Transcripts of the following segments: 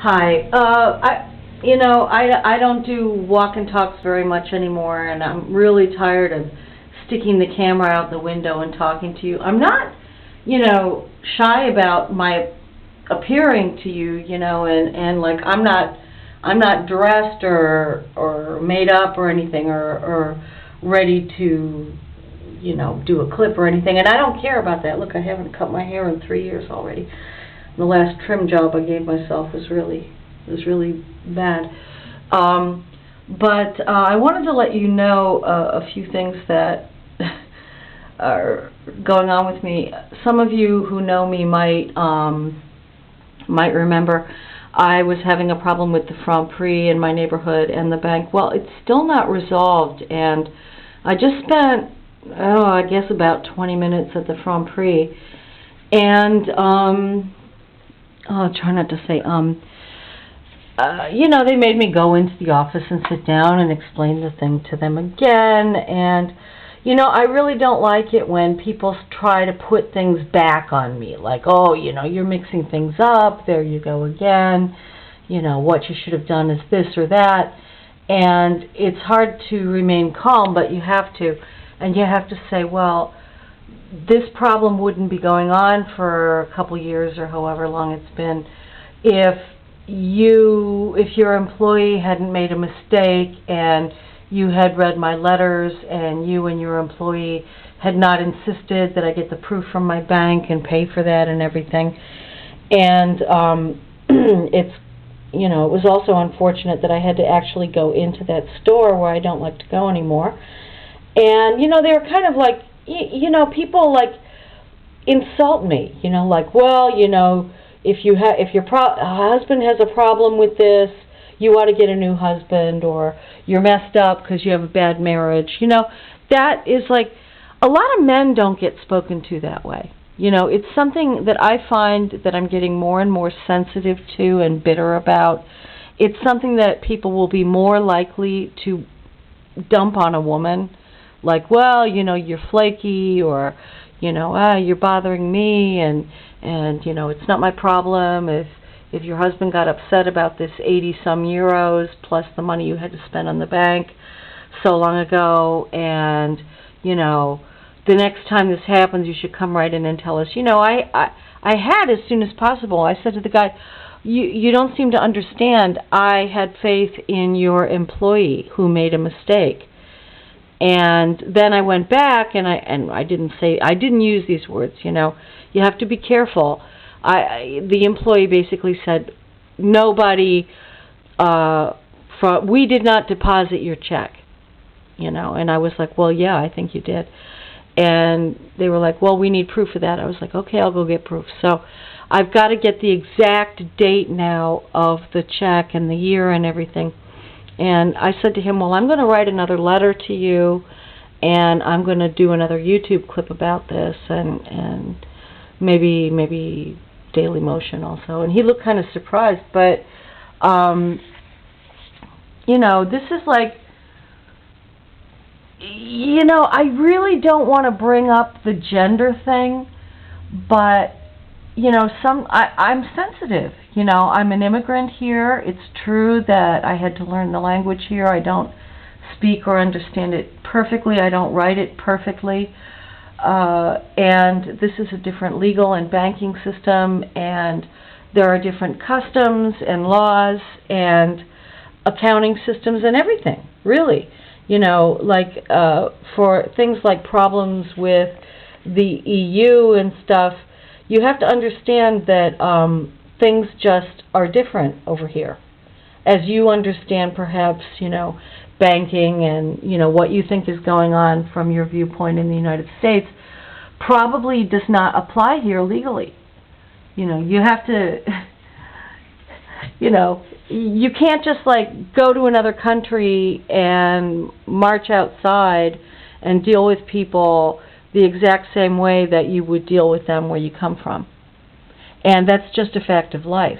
Hi. I don't do walk and talks very much anymore, and I'm really tired of sticking the camera out the window and talking to you. I'm not, shy about my appearing to you, and like I'm not dressed or made up or anything or ready to, do a clip or anything, and I don't care about that. Look, I haven't cut my hair in 3 years already. The last trim job I gave myself was really bad. But I wanted to let you know a few things that are going on with me. Some of you who know me might remember I was having a problem with the Franprix in my neighborhood and the bank. Well, it's still not resolved, and I just spent, I guess about 20 minutes at the Franprix, and try not to say, they made me go into the office and sit down and explain the thing to them again, and, I really don't like it when people try to put things back on me, like, oh, you're mixing things up, there you go again, what you should have done is this or that, and it's hard to remain calm, but you have to, and you have to say, well, this problem wouldn't be going on for a couple years or however long it's been if your employee hadn't made a mistake and you had read my letters and you and your employee had not insisted that I get the proof from my bank and pay for that and everything. And it was also unfortunate that I had to actually go into that store where I don't like to go anymore. And, they were kind of like, people like insult me, like, well, if your husband has a problem with this, you ought to get a new husband, or you're messed up because you have a bad marriage. That is like, a lot of men don't get spoken to that way. It's something that I find that I'm getting more and more sensitive to and bitter about. It's something that people will be more likely to dump on a woman. Like, well, you're flaky, or, you're bothering me, and it's not my problem if your husband got upset about this 80-some euros plus the money you had to spend on the bank so long ago, and, the next time this happens, you should come right in and tell us. I had, as soon as possible, I said to the guy, you don't seem to understand. I had faith in your employee who made a mistake. And then I went back, and I didn't use these words, You have to be careful. The employee basically said, nobody, we did not deposit your check, And I was like, well, yeah, I think you did. And they were like, well, we need proof of that. I was like, okay, I'll go get proof. So I've got to get the exact date now of the check and the year and everything. And I said to him, well, I'm going to write another letter to you, and I'm going to do another YouTube clip about this, and maybe Dailymotion also. And he looked kind of surprised, but, this is like, I really don't want to bring up the gender thing, but, I'm sensitive. I'm an immigrant here. It's true that I had to learn the language here. I don't speak or understand it perfectly. I don't write it perfectly. And this is a different legal and banking system, and there are different customs and laws and accounting systems and everything, really. Like for things like problems with the EU and stuff, you have to understand that things just are different over here. As you understand, perhaps, banking and, what you think is going on from your viewpoint in the United States probably does not apply here legally. You have to, you can't just like go to another country and march outside and deal with people the exact same way that you would deal with them where you come from. And that's just a fact of life.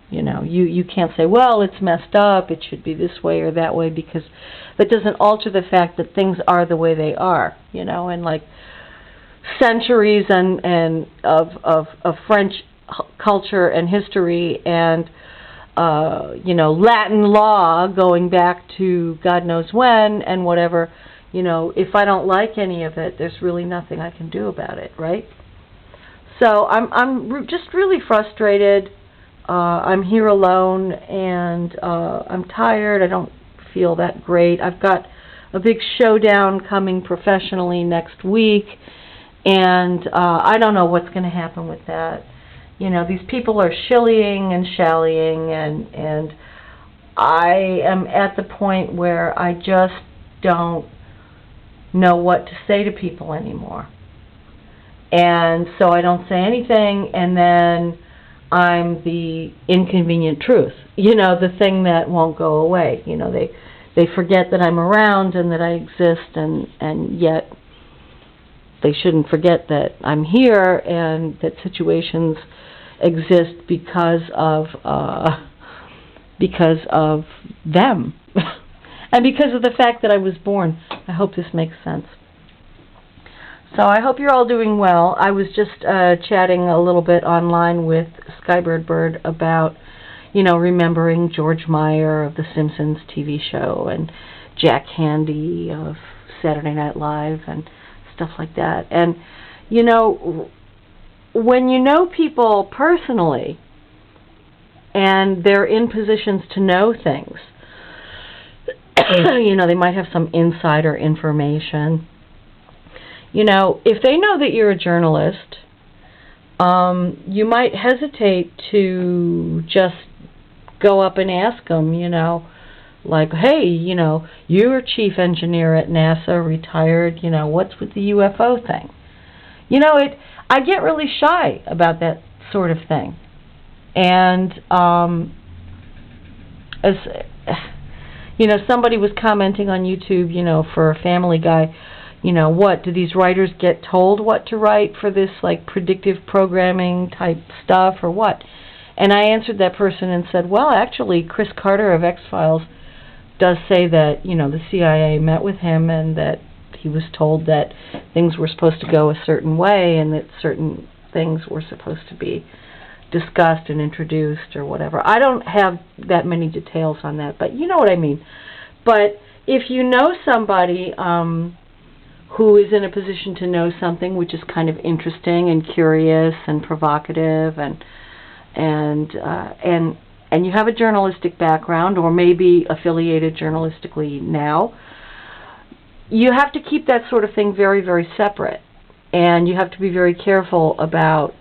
You can't say, well, it's messed up, it should be this way or that way, because that doesn't alter the fact that things are the way they are, and like centuries and of French culture and history and you know, Latin law going back to God knows when and whatever. You know, if I don't like any of it, there's really nothing I can do about it, right? So I'm just really frustrated. I'm here alone, and I'm tired. I don't feel that great. I've got a big showdown coming professionally next week, and I don't know what's going to happen with that. You know, these people are shillying and shallying, and I am at the point where I just don't know what to say to people anymore. And so I don't say anything, and then I'm the inconvenient truth. You know, the thing that won't go away. You know, they forget that I'm around and that I exist, and yet they shouldn't forget that I'm here and that situations exist because of them. And because of the fact that I was born. I hope this makes sense. So I hope you're all doing well. I was just chatting a little bit online with Skybird Bird about, you know, remembering George Meyer of The Simpsons TV show and Jack Handy of Saturday Night Live and stuff like that. And, you know, when you know people personally and they're in positions to know things, you know, they might have some insider information. You know, if they know that you're a journalist, you might hesitate to just go up and ask them, you know, like, hey, you know, you're chief engineer at NASA, retired, you know, what's with the UFO thing? You know, I get really shy about that sort of thing. And, as you know, somebody was commenting on YouTube, you know, for a Family Guy, you know, what, do these writers get told what to write for this, like, predictive programming type stuff, or what? And I answered that person and said, well, actually, Chris Carter of X-Files does say that, you know, the CIA met with him and that he was told that things were supposed to go a certain way and that certain things were supposed to be discussed and introduced or whatever. I don't have that many details on that, but you know what I mean. But if you know somebody who is in a position to know something which is kind of interesting and curious and provocative, and you have a journalistic background or maybe affiliated journalistically now, you have to keep that sort of thing very, very separate, and you have to be very careful about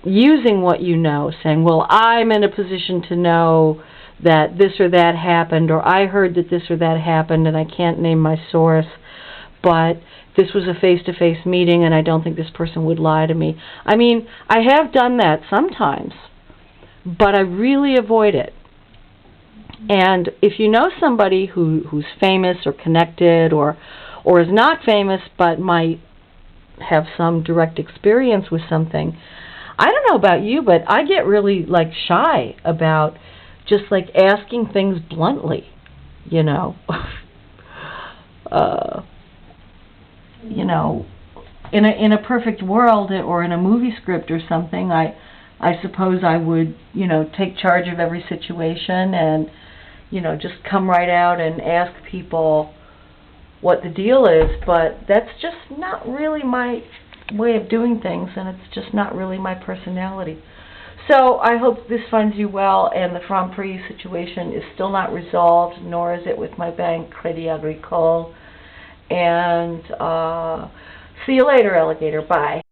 using what you know, saying, well, I'm in a position to know that this or that happened, or I heard that this or that happened, and I can't name my source, but this was a face-to-face meeting, and I don't think this person would lie to me. I mean, I have done that sometimes, but I really avoid it. And if you know somebody who's famous or connected or is not famous but might have some direct experience with something, I don't know about you, but I get really, like, shy about just, like, asking things bluntly, you know. You know, in a perfect world or in a movie script or something, I suppose I would, you know, take charge of every situation and, you know, just come right out and ask people what the deal is, but that's just not really my way of doing things, and it's just not really my personality. So I hope this finds you well, and the Franprix situation is still not resolved, nor is it with my bank, Crédit Agricole. And see you later, alligator. Bye.